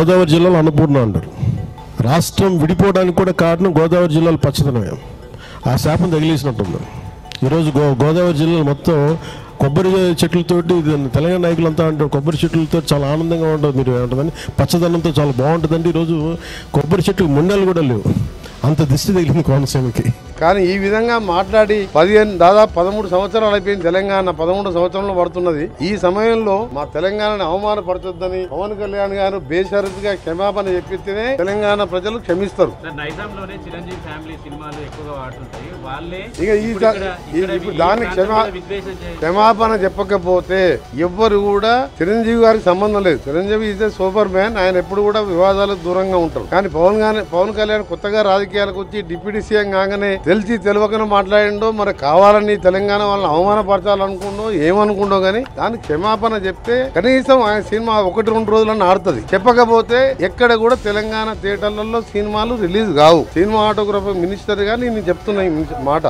గోదావరి జిల్లాలో అన్నపూర్ణ అంటారు. రాష్ట్రం విడిపోవడానికి కూడా కారణం గోదావరి జిల్లాలో పచ్చదనమే. ఆ శాపం తగిలేసినట్టుంది. ఈరోజు గోదావరి జిల్లాలో మొత్తం కొబ్బరి చెట్లతోటి, తెలంగాణ నాయకులంతా అంటారు కొబ్బరి చెట్లతో చాలా ఆనందంగా ఉంటుంది, మీరు ఏమంటుందని పచ్చదనంతో చాలా బాగుంటుందండి. ఈరోజు కొబ్బరి చెట్లు ముండలు కూడా లేవు, అంత దిష్టి తగిలింది కోనసీమకి. కానీ ఈ విధంగా మాట్లాడి దాదాపు 13 సంవత్సరాలు అయిపోయింది. తెలంగాణ 13 సంవత్సరంలో పడుతున్నది. ఈ సమయంలో మా తెలంగాణని అవమానపరచొద్దని పవన్ కళ్యాణ్ గారు బేషరతుగా క్షమాపణ చెప్పితేనే తెలంగాణ ప్రజలు క్షమిస్తారు. ఇక దానికి క్షమాపణ చెప్పకపోతే ఎవ్వరు కూడా చిరంజీవి గారికి సంబంధం లేదు. Chiranjeevi is super man. ఆయన ఎప్పుడు కూడా వివాదాలకు దూరంగా ఉంటారు. కానీ పవన్ కళ్యాణ్ కొత్తగా రాజకీయాలకు వచ్చి డిప్యూటీ సీఎం కాగానే తెలిసి తెలియకనే మాట్లాడిండో, మరి కావాలని తెలంగాణ వాళ్ళని అవమానపరచాలనుకుండో ఏమనుకుండో గానీ దానికి క్షమాపణ చెప్తే కనీసం ఆయన సినిమా 1-2 రోజులన్నా ఆడుతుంది. చెప్పకపోతే ఎక్కడ కూడా తెలంగాణ థియేటర్లలో సినిమాలు రిలీజ్ కావు. సినిమా ఆటోగ్రాఫర్ మినిస్టర్ గా నేను చెప్తున్నా ఈ మాట.